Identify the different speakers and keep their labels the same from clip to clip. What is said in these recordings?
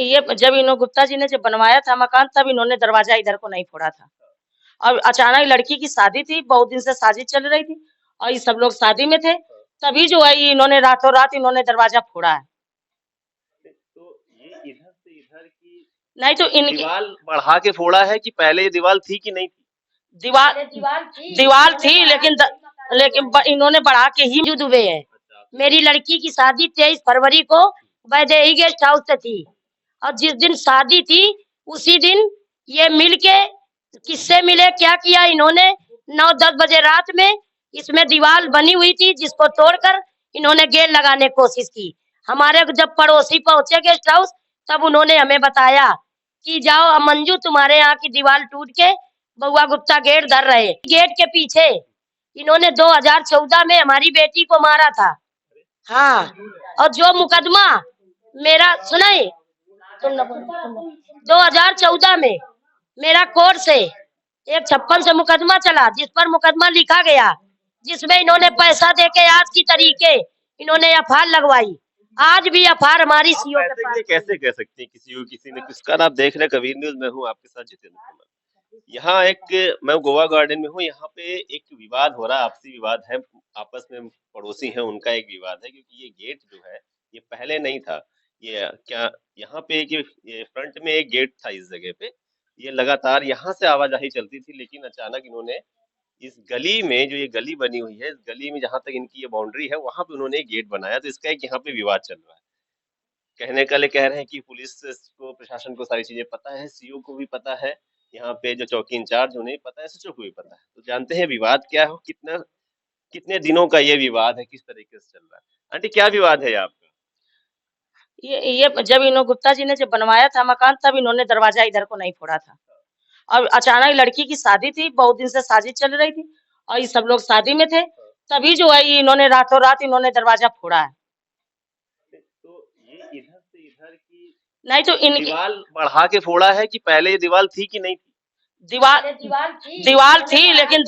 Speaker 1: ये जब इन्होंने गुप्ता जी ने जब बनवाया था मकान, तब इन्होंने दरवाजा इधर को नहीं फोड़ा था। और अचानक लड़की की शादी थी, बहुत दिन से शादी चल रही थी और ये सब लोग शादी में थे, तभी जो है ये इन्होंने रातों रात इन्होंने दरवाजा फोड़ा है।
Speaker 2: तो ये इधर से इधर की
Speaker 1: नहीं तो इनकी
Speaker 2: दीवार बढ़ा के फोड़ा है कि पहले ये दीवार थी कि नहीं थी?
Speaker 1: दीवार थी लेकिन इन्होंने बढ़ा के ही मौजूद हुए है। मेरी लड़की की शादी 23 फरवरी को वैदेही गेस्ट हाउस से थी और जिस दिन शादी थी उसी दिन ये मिल के किससे मिले, क्या किया इन्होंने, 9-10 बजे रात में इसमें दीवार बनी हुई थी जिसको तोड़कर इन्होंने गेट लगाने की कोशिश की। हमारे जब पड़ोसी पहुंचे गेस्ट हाउस तब उन्होंने हमें बताया कि जाओ मंजू, तुम्हारे यहाँ की दीवार टूट के बउआ गुप्ता गेट धर रहे। गेट के पीछे इन्होंने 2014 में हमारी बेटी को मारा था। हाँ, और जो मुकदमा मेरा सुनाई 2014 में मेरा कोर्ट से 156 से मुकदमा चला, जिस पर मुकदमा लिखा गया, जिसमें इन्होंने पैसा देके आज की तरीके इन्होंने एफआईआर लगवाई। आज भी एफआईआर हमारी सीओ के पास।
Speaker 2: कैसे कह सकते हैं किसी ने किसका? आप देख रहे कबीर न्यूज में हूँ आपके साथ जितेंद्र कुमार। यहाँ एक मैं गोवा गार्डन में हूँ, यहाँ पे एक विवाद हो रहा है, आपसी विवाद है, आपस में पड़ोसी हैं उनका एक विवाद है, क्योंकि ये गेट जो है ये पहले नहीं था। ये क्या यहाँ पे ये फ्रंट में एक गेट था इस जगह पे, ये लगातार यहाँ से आवाजाही चलती थी, लेकिन अचानक इन्होंने इस गली में, जो ये गली बनी हुई है, इस गली में जहां तक इनकी ये बाउंड्री है वहां पे उन्होंने एक गेट बनाया, तो इसका एक यहाँ पे विवाद चल रहा है। कहने का ले कह रहे हैं कि पुलिस को, प्रशासन को सारी चीजें पता है, सीओ को भी पता है, यहाँ पे जो चौकी इंचार्ज उन्हें पता है, एसएचओ को भी पता है। तो जानते हैं विवाद क्या है, कितने दिनों का ये विवाद है, किस तरीके से चल रहा है। आंटी क्या विवाद है ये आपका?
Speaker 1: ये जब इन्होंने गुप्ता जी ने जब बनवाया था मकान, तब इन्होंने दरवाजा इधर को नहीं फोड़ा था। और अचानक लड़की की शादी थी, बहुत दिन से शादी चल रही थी और ये सब लोग शादी में थे, तभी जो है ये इन्होंने रातों रात इन्होंने दरवाजा फोड़ा है।
Speaker 2: तो ये इधर से इधर की
Speaker 1: नहीं तो इनकी
Speaker 2: दीवार बढ़ा के फोड़ा है कि पहले ये दीवार थी कि नहीं थी?
Speaker 1: दीवार थी लेकिन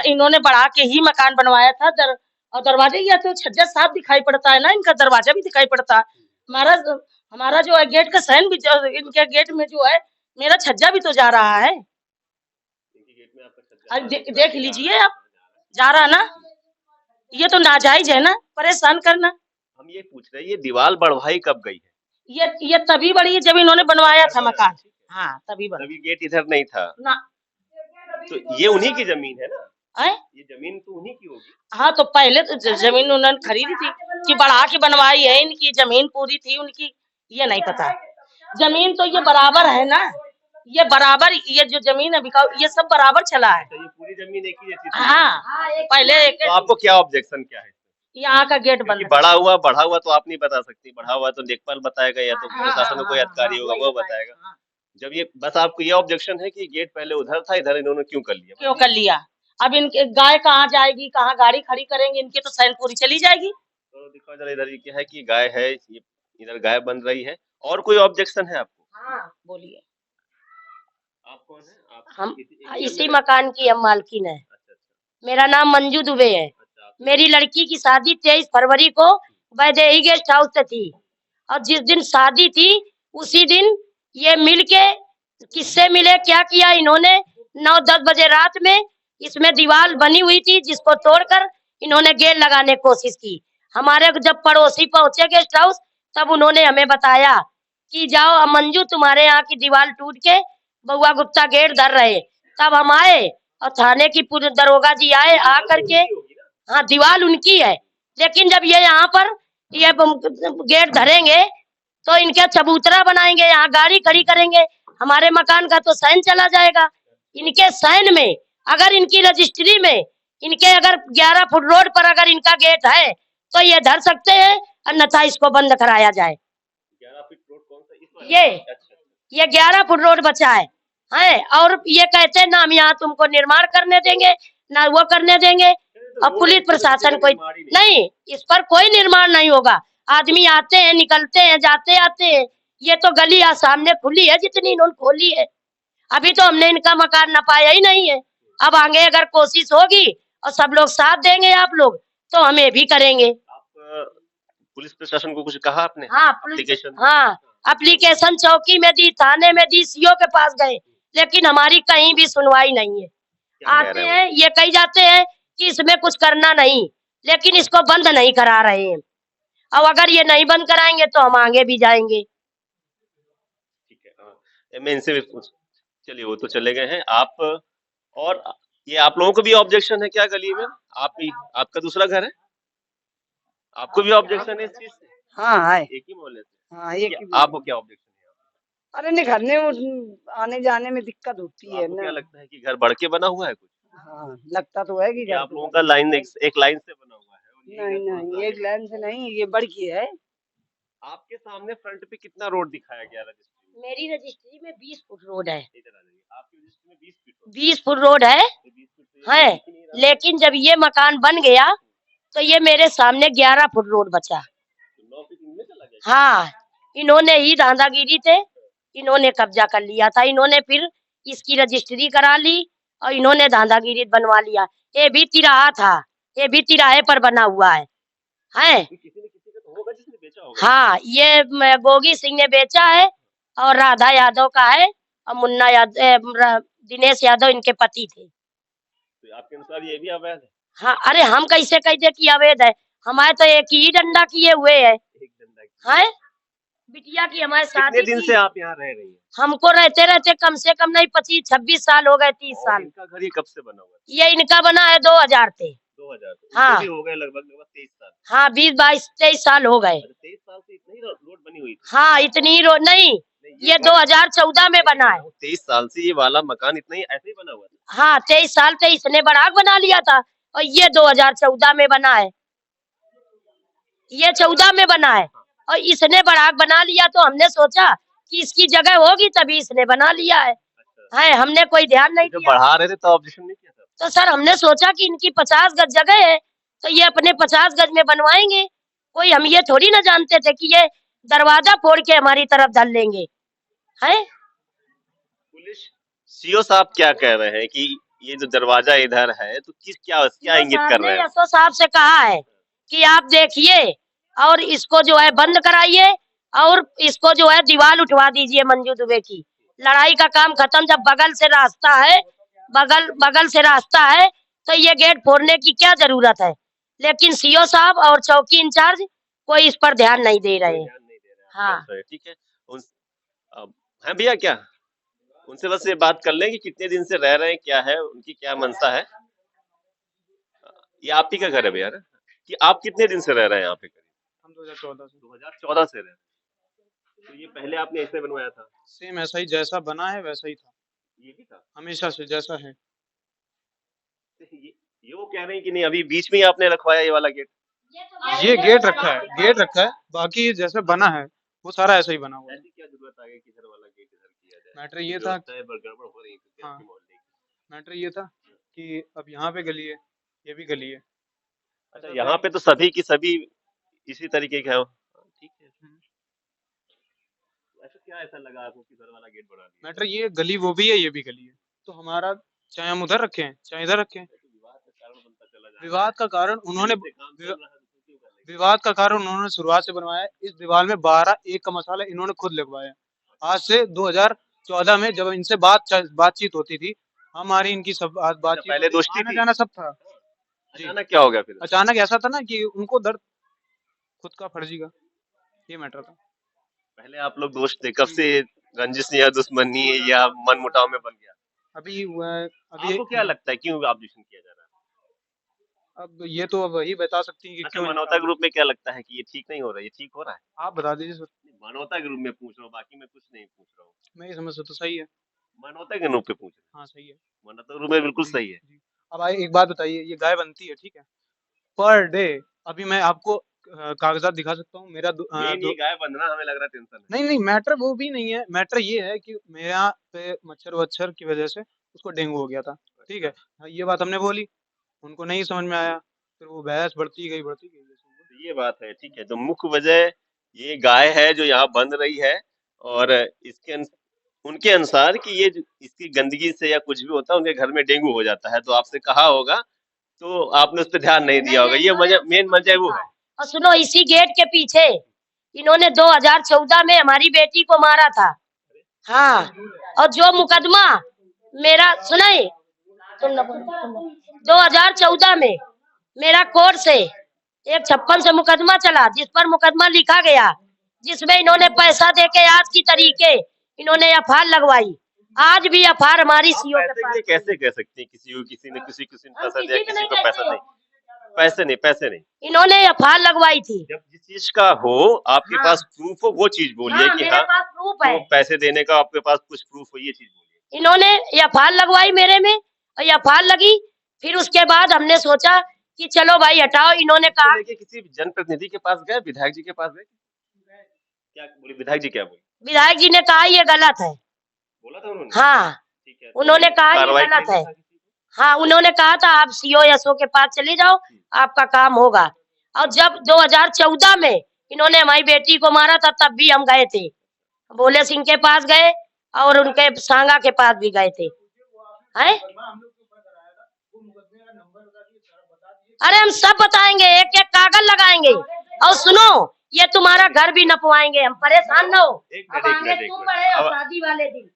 Speaker 1: इन्होंने बढ़ा के ही मकान बनवाया था। और दरवाजे या तो छज्जा साफ दिखाई पड़ता है ना, इनका दरवाजा भी दिखाई पड़ता है। हमारा जो है गेट का साइन भी, इनके गेट में जो है मेरा छज्जा भी तो जा रहा है। देख लीजिए आप, जा रहा ना, ये तो नाजायज है ना, परेशान करना।
Speaker 2: हम ये पूछ रहे हैं ये दीवार बढ़वाई कब गई है?
Speaker 1: ये तभी बढ़ी है जब इन्होंने बनवाया था मकान। हाँ, तभी
Speaker 2: गेट इधर नहीं था
Speaker 1: ना।
Speaker 2: तो ये उन्हीं की जमीन है ना? ये जमीन तो उन्हीं की होगी।
Speaker 1: हाँ, तो पहले तो जमीन उन्होंने खरीदी थी कि बढ़ा के बनवाई है, इनकी जमीन पूरी थी उनकी, ये नहीं पता। जमीन तो ये बराबर है ना, ये बराबर, ये जो जमीन है बिकाऊ, ये सब बराबर चला है।
Speaker 2: ये पूरी जमीन एक ही जैसी थी।
Speaker 1: हाँ, पहले
Speaker 2: तो आपको क्या ऑब्जेक्शन क्या है?
Speaker 1: यहाँ का गेट बंद।
Speaker 2: बढ़ा हुआ तो आप नहीं बता सकती, बढ़ा हुआ तो लेखपाल बताएगा या तो प्रशासन में कोई अधिकारी होगा वो बताएगा। जब ये बस आपको ये ऑब्जेक्शन है कि गेट पहले उधर था, इधर इन्होंने क्यों कर लिया?
Speaker 1: अब इनके गाय कहाँ जाएगी, कहाँ गाड़ी खड़ी करेंगे, इनकी तो सैन पूरी चली जाएगी।
Speaker 2: तो दिखाओ जरा इधर, क्या है कि गाय है, ये इधर गाय बन रही है। और कोई ऑब्जेक्शन है आपको?
Speaker 1: हाँ, बोलिए।
Speaker 2: आप कौन है?
Speaker 1: हम इसी मकान की हम मालकिन है। मेरा नाम मंजू दुबे है। मेरी लड़की की शादी 23 फरवरी को वैदेही गेस्ट हाउस से थी और जिस दिन शादी थी उसी दिन ये मिल के किससे मिले, क्या किया इन्होंने, 9-10 बजे रात में इसमें दीवार बनी हुई थी जिसको तोड़कर इन्होंने गेट लगाने की कोशिश की। हमारे जब पड़ोसी पहुंचे गेस्ट हाउस तब उन्होंने हमें बताया कि जाओ मंजू, तुम्हारे यहाँ की दीवार टूट के बउआ गुप्ता गेट धर रहे। तब हम आए और थाने की पूरे दरोगा जी आए, आकर के, हाँ दीवार उनकी है, लेकिन जब ये यहाँ पर ये गेट धरेंगे तो इनके चबूतरा बनाएंगे, यहाँ गाड़ी खड़ी करेंगे, हमारे मकान का तो साइन चला जाएगा। इनके साइन में, अगर इनकी रजिस्ट्री में इनके अगर 11 फुट रोड पर अगर इनका गेट है तो ये धर सकते हैं, अन्यथा इसको बंद कराया जाए।
Speaker 2: 11 फीट रोड कौन सा?
Speaker 1: ये 11 फुट रोड बचा है और ये कहते हैं ना हम यहाँ तुमको निर्माण करने देंगे ना वो करने देंगे। और पुलिस प्रशासन कोई नहीं, इस पर कोई निर्माण नहीं होगा। आदमी आते हैं, निकलते हैं, जाते आते हैं। ये तो गली सामने खुली है जितनी इन्होंने खोली है। अभी तो हमने इनका मकान नपाया ही नहीं है। अब आगे अगर कोशिश होगी और सब लोग साथ देंगे आप लोग तो हम ये भी करेंगे।
Speaker 2: पुलिस प्रशासन को कुछ कहा आपने?
Speaker 1: हाँ, एप्लीकेशन चौकी में दी, थाने में दी, सीओ के पास गए, लेकिन हमारी कहीं भी सुनवाई नहीं है।
Speaker 2: क्या कह
Speaker 1: आते
Speaker 2: रहे
Speaker 1: हैं, ये कही जाते हैं कि इसमें कुछ करना नहीं, लेकिन इसको बंद नहीं करा रहे हैं। अब अगर ये नहीं बंद कराएंगे तो हम आगे भी जाएंगे।
Speaker 2: ठीक है, हाँ। मैं इनसे भी पूछ, चलिए वो तो चले गए हैं। आप और ये आप लोगों को भी ऑब्जेक्शन है क्या गली में? आप भी, आपका दूसरा घर है, आपको भी ऑब्जेक्शन है इस चीज से?
Speaker 3: हाँ है।
Speaker 2: एक ही मोहल्ले से?
Speaker 3: हाँ एक ही
Speaker 2: आपको क्या ऑब्जेक्शन है?
Speaker 3: अरे नहीं, घर में आने जाने में दिक्कत होती
Speaker 2: तो
Speaker 3: है
Speaker 2: आपको
Speaker 3: ना।
Speaker 2: क्या लगता है कि घर बढ़ के बना हुआ है कुछ?
Speaker 3: हाँ लगता तो है कि
Speaker 2: कि
Speaker 3: घर
Speaker 2: आप
Speaker 3: तो
Speaker 2: लोगों का लाइन एक लाइन से बना हुआ है और ये
Speaker 3: नहीं
Speaker 2: घर थोड़ा
Speaker 3: नहीं,
Speaker 2: सा
Speaker 3: एक लाइन से नहीं, ये बढ़ की है।
Speaker 2: आपके सामने फ्रंट पे कितना रोड दिखाया गया रजिस्ट्री में?
Speaker 1: मेरी रजिस्ट्री में 20 फुट रोड है,
Speaker 2: इधर आ जाइए, आपकी रजिस्ट्री में 20 फीट
Speaker 1: 20 फुट रोड है,
Speaker 2: 20 फीट तो ये
Speaker 1: है।
Speaker 2: दिख ही नहीं रहा।
Speaker 1: लेकिन जब ये मकान बन गया तो ये मेरे सामने 11 फुट रोड बचा।
Speaker 2: तो 9 फीट इनमें चला गया।
Speaker 1: हाँ, इन्होंने ही धांधागिरी थे, इन्होंने कब्जा कर लिया था, इन्होंने फिर इसकी रजिस्ट्री करा ली और इन्होंने धांधागिरी बनवा लिया। ये भी तिराहा था, ये भी तिराहे पर बना हुआ है।
Speaker 2: किसी ने किसी का तो होगा जिसने बेचा होगा।
Speaker 1: हाँ, ये गोगी सिंह ने बेचा है और राधा यादव का है और मुन्ना यादव, दिनेश यादव इनके पति थे।
Speaker 2: तो आपके अनुसार ये भी अवैध है?
Speaker 1: हाँ, अरे हम कैसे कहते कि अवैध है? हमारे तो एक ही डंडा किए हुए है।
Speaker 2: एक डंडा की।
Speaker 1: हैं? बिटिया की हमारे
Speaker 2: कितने
Speaker 1: शादी
Speaker 2: दिन
Speaker 1: थी।
Speaker 2: से आप यहाँ रह रही हैं?
Speaker 1: हमको रहते रहते कम से कम नहीं 25-26 साल हो गए, 30
Speaker 2: और
Speaker 1: साल।
Speaker 2: इनका घर ये कब से बना हुआ है?
Speaker 1: ये इनका बना है 2000 से।
Speaker 2: 2000
Speaker 1: हाँ।
Speaker 2: भी हो गए लगभग 23 साल।
Speaker 1: हाँ, 20-22-23 साल हो गए।
Speaker 2: 23 साल से इतनी रोड बनी हुई थी?
Speaker 1: हाँ, इतनी रोड नहीं, ये 2014 में बना है।
Speaker 2: 23 साल से ये वाला मकान इतना ही ऐसे ही बना हुआ था?
Speaker 1: हाँ, 23 साल से इसने बराक बना लिया था और ये 2014 में बना है। ये 14 में बना है और इसने बराक बना लिया तो हमने सोचा कि इसकी जगह होगी तभी इसने बना लिया है। हमने कोई ध्यान नहीं
Speaker 2: जब
Speaker 1: दिया।
Speaker 2: बढ़ा रहे थे तो ऑब्जेक्शन नहीं किया था?
Speaker 1: तो सर हमने सोचा कि इनकी 50 गज जगह है तो ये अपने 50 गज में बनवाएंगे। कोई हम ये थोड़ी ना जानते थे कि ये दरवाजा फोड़ के हमारी तरफ धर लेंगे। है
Speaker 2: पुलिस सीओ साहब क्या कह रहे हैं कि ये जो दरवाजा इधर है तो क्या इंगित कर रहे हैं?
Speaker 1: एसओ साहब से कहा है कि आप देखिए और इसको जो है बंद कराइए और इसको जो है दीवार उठवा दीजिए मंजू दुबे की। लड़ाई का काम खत्म, जब बगल से रास्ता है, बगल से रास्ता है तो ये गेट फोड़ने की क्या जरूरत है? लेकिन सीओ साहब और चौकी इंचार्ज कोई इस पर ध्यान नहीं दे रहे हैं।
Speaker 2: ध्यान नहीं दे रहे हैं।
Speaker 1: हाँ।
Speaker 2: अच्छा, ठीक है। हैं भैया, क्या उनसे बस ये बात कर लें कि कितने दिन से रह रहे हैं, क्या है उनकी क्या मंशा है? ये आप ही का घर है भैया ना? कि आप कितने दिन से रह रहे हैं यहाँ पे?
Speaker 4: हम 2014 से।
Speaker 2: 2014 से रह रहे हैं। तो ये पहले आपने ऐसे बनवाया था?
Speaker 4: सेम ऐसा ही, जैसा बना है वैसा ही था,
Speaker 2: ये भी था
Speaker 4: हमेशा से जैसा है।
Speaker 2: ये वो कह रहे हैं कि नहीं अभी बीच में ही आपने रखवाया ये वाला गेट?
Speaker 4: ये गेट रखा है, बाकी जैसे बना है वो सारा ऐसा ही बना हुआ है।
Speaker 2: ऐसी क्या जरूरत आ गई कि इधर वाला गेट इधर किया जाए?
Speaker 4: मैटर ये था,
Speaker 2: गड़बड़ हो रही है क्योंकि
Speaker 4: हाँ।
Speaker 2: आपके मोहल्ले की।
Speaker 4: मैटर ये था कि अब यहाँ पे गली है, ये भी गली है।
Speaker 2: अच्छा, यहाँ पे तो सभी की सभी इसी तरीके के हैं। ठीक है। ऐसा क्या ऐसा लगा आपको कि इधर वाला गेट बना दिया?
Speaker 4: मैटर ये, गली वो भी है, ये भी गली है, तो हमारा चाहे हम उधर रखें चाहे इधर रखें,
Speaker 2: विवाद का कारण बनता चला जा रहा है।
Speaker 4: विवाद का कारण उन्होंने
Speaker 2: से काम चल रहा है तो क्यों कर लेंगे?
Speaker 4: विवाद का कारण उन्होंने शुरुआत से बनवाया है। इस दीवार में 12 एक का मसाला इन्होंने खुद लगवाया। आज से 2014 में जब इनसे बातचीत होती थी, हमारी इनकी सब बातचीत,
Speaker 2: पहले दोस्ती
Speaker 4: आना
Speaker 2: थी?
Speaker 4: जाना सब था।
Speaker 2: अचानक क्या हो गया फिर?
Speaker 4: अचानक ऐसा था ना कि उनको दर्द खुद का फर्जी का, ये मैटर था।
Speaker 2: पहले आप लोग दोस्त थे, कब से रंजिश या दुश्मनी या मन मुटाव में बन गया?
Speaker 4: अभी
Speaker 2: आपको क्या लगता है क्यों ऑब्जेक्शन किया जा रहा है?
Speaker 4: अब ये तो अब वही बता सकती हैं कि
Speaker 2: अच्छा,
Speaker 4: क्यों।
Speaker 2: मानवता के रूप में क्या लगता है कि ये ठीक नहीं हो रहा है? ये ठीक हो रहा है?
Speaker 4: आप बता दीजिए सर।
Speaker 2: मानवता के रूप में पूछ रहा हूँ, बाकी मैं कुछ नहीं पूछ रहा हूँ।
Speaker 4: मैं ये समझ सकता, तो सही है।
Speaker 2: मानवता के रूप में पूछ रहा हूँ।
Speaker 4: हाँ सही है।
Speaker 2: मानवता के रूप में बिल्कुल सही है।
Speaker 4: जी। अब आइए एक बात बताइए, ये गाय बनती है, ठीक है, पर डे, अभी मैं आपको कागजात दिखा सकता हूँ। मेरा
Speaker 2: ये गाय बंधना हमें लग रहा है टेंशन है।
Speaker 4: नहीं, मैटर वो भी नहीं है। मैटर ये है कि मेरे यहाँ पे मच्छर वच्छर की वजह से उसको डेंगू हो गया था, ठीक है। ये बात हमने बोली, उनको नहीं समझ में आया, फिर वो बहस बढ़ती गई।
Speaker 2: तो ये बात है, ठीक है। तो मुख्य वजह ये गाय है जो यहाँ बंध रही है और उनके अनुसार कि ये इसकी गंदगी से या कुछ भी होता है उनके घर में डेंगू हो जाता है। तो आपसे कहा होगा तो आपने उस पर ध्यान नहीं दिया होगा। ये मेन वजह वो है।
Speaker 1: और सुनो, इसी गेट के पीछे इन्होंने 2014 में हमारी बेटी को मारा था। हाँ, और जो मुकदमा मेरा सुनाई 2014 में मेरा कोर्ट से 156 से मुकदमा चला, जिस पर मुकदमा लिखा गया, जिसमें इन्होंने पैसा देके आज की तरीके इन्होंने एफआईआर लगवाई। आज भी एफआईआर हमारी सीओ के
Speaker 2: पैसे
Speaker 1: पास।
Speaker 2: के लिए कैसे कह सकती हैं किसी को, किसी ने
Speaker 1: हम
Speaker 2: पैसा दिया,
Speaker 1: किसी को
Speaker 2: किसी
Speaker 1: नहीं
Speaker 2: को पैसा
Speaker 1: कहते।
Speaker 2: नहीं, पैसे नहीं।
Speaker 1: इन्होंने एफआईआर लगवाई थी।
Speaker 2: जब जिस चीज का हो, आपके
Speaker 1: हाँ।
Speaker 2: पास प्रूफ हो, वो चीज बोलिए कि
Speaker 1: मेरे
Speaker 2: हाँ
Speaker 1: पास प्रूफ है।
Speaker 2: तो पैसे देने का आपके पास कुछ प्रूफ हो, ये चीज बोलिए।
Speaker 1: इन्होंने एफआईआर लगवाई मेरे में, और एफआईआर लगी। फिर उसके बाद हमने सोचा कि चलो भाई हटाओ। इन्होंने कहा
Speaker 2: लेके किसी जनप्रतिनिधि के पास गए, विधायक जी के पास गए, क्या बोले विधायक जी, क्या बोले?
Speaker 1: विधायक जी ने कहा ये गलत है।
Speaker 2: बोला था उन्होंने?
Speaker 1: हाँ,
Speaker 2: ठीक है,
Speaker 1: उन्होंने कहा ये
Speaker 2: कार्रवाई
Speaker 1: गलत
Speaker 2: की
Speaker 1: है।
Speaker 2: था किसी पे?
Speaker 1: हाँ, उन्होंने कहा था आप सीओ एसओ के पास चले जाओ, आपका काम होगा। और जब 2014 में इन्होंने हमारी बेटी को मारा था, तब भी हम गए थे, भोले सिंह के पास गए और उनके सांगा के पास भी गए थे। हैं? अरे हम सब बताएंगे, एक एक कागज लगाएंगे। और सुनो, ये तुम्हारा घर भी नपवाएंगे हम, परेशान न हो।
Speaker 2: एक
Speaker 1: अब
Speaker 2: मिनट,
Speaker 1: आगे
Speaker 2: एक
Speaker 1: तुम
Speaker 2: मिनट।
Speaker 1: बढ़े और
Speaker 2: अब
Speaker 1: शादी वाले दिन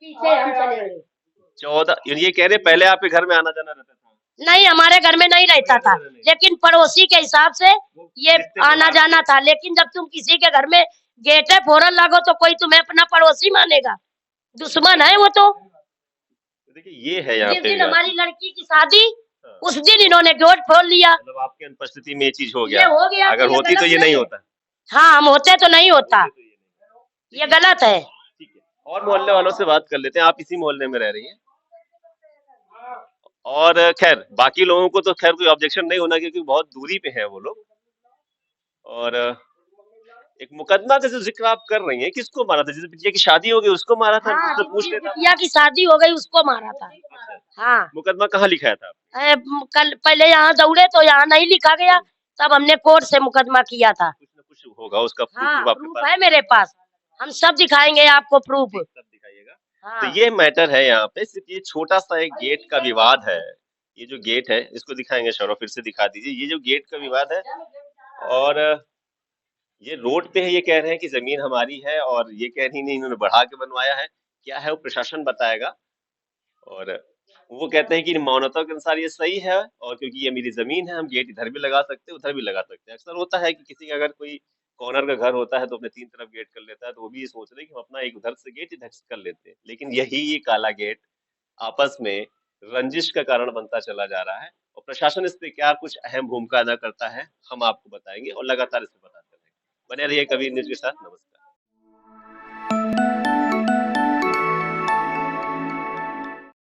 Speaker 1: पीछे हम चलेंगे।
Speaker 2: 14 ये कह रहे पहले आपके घर में आना जाना रहता था?
Speaker 1: नहीं, हमारे घर में नहीं रहता था, लेकिन पड़ोसी के हिसाब से ये आना जाना था। लेकिन जब तुम किसी के घर में गेटे फोड़न लगो तो कोई तुम्हें अपना पड़ोसी मानेगा? दुश्मन है वो तो।
Speaker 2: देखिए ये है यहाँ
Speaker 1: जिस
Speaker 2: पे
Speaker 1: दिन
Speaker 2: विवाद।
Speaker 1: हमारी लड़की की शादी,
Speaker 2: हाँ।
Speaker 1: उस दिन इन्होंने गेट खोल लिया।
Speaker 2: मतलब आपकी अनुपस्थिति में ये चीज हो
Speaker 1: ये
Speaker 2: गया।
Speaker 1: हो गया,
Speaker 2: अगर
Speaker 1: तो ये
Speaker 2: होती तो
Speaker 1: गलत
Speaker 2: ये नहीं
Speaker 1: है।
Speaker 2: होता।
Speaker 1: हाँ, हम होते तो नहीं होता,
Speaker 2: होते तो ये नहीं।
Speaker 1: ये गलत है।
Speaker 2: ठीक है, और मोहल्ले वालों से बात कर लेते हैं। आप इसी मोहल्ले में रह रही हैं, और खैर बाकी लोगों को तो खैर कोई ऑब्जेक्शन नहीं होना, क्योंकि बहुत दूरी पे हैं वो लोग। और एक मुकदमा का जो जिक्र आप कर रही हैं, किसको मारा था? जिस बिटिया की शादी हो गई उसको मारा था?
Speaker 1: हाँ,
Speaker 2: उससे पूछ लेता।
Speaker 1: बिटिया की शादी हो गई उसको मारा था।
Speaker 2: अच्छा,
Speaker 1: हाँ,
Speaker 2: मुकदमा कहाँ लिखाया था?
Speaker 1: कल पहले यहाँ दौड़े तो यहाँ नहीं लिखा गया, तब हमने कोर्ट से मुकदमा किया था।
Speaker 2: कुछ न कुछ होगा उसका
Speaker 1: हाँ,
Speaker 2: प्रूफ आपके
Speaker 1: प्रूफ
Speaker 2: पास?
Speaker 1: है मेरे पास, हम सब दिखाएंगे आपको प्रूफ।
Speaker 2: सब दिखाइएगा।
Speaker 1: हाँ।
Speaker 2: तो ये मैटर है यहाँ पे, सिर्फ ये छोटा सा एक गेट का विवाद है। ये जो गेट है इसको दिखाएंगे, शौरव फिर से दिखा दीजिए। ये जो गेट का विवाद है, और ये रोड पे है, ये कह रहे हैं कि जमीन हमारी है, और ये कह रही नहीं इन्होंने बढ़ा के बनवाया है। क्या है वो प्रशासन बताएगा। और वो कहते हैं कि मान्यता के अनुसार ये सही है, और क्योंकि ये मेरी जमीन है, हम गेट इधर भी लगा सकते हैं, उधर भी लगा सकते हैं। अक्सर होता है कि किसी का अगर कोई कॉर्नर का घर होता है तो अपने 3 तरफ गेट कर लेता है, तो वो भी ये सोच रहे हैं कि हम अपना एक उधर से गेट इधर से कर लेते हैं। लेकिन यही ये काला गेट आपस में रंजिश का कारण बनता चला जा रहा है, और प्रशासन इस पे क्या कुछ अहम भूमिका अदा करता है, हम आपको बताएंगे और लगातार इसे बताते रहेंगे। बने रहिए कबीर न्यूज के साथ। नमस्कार।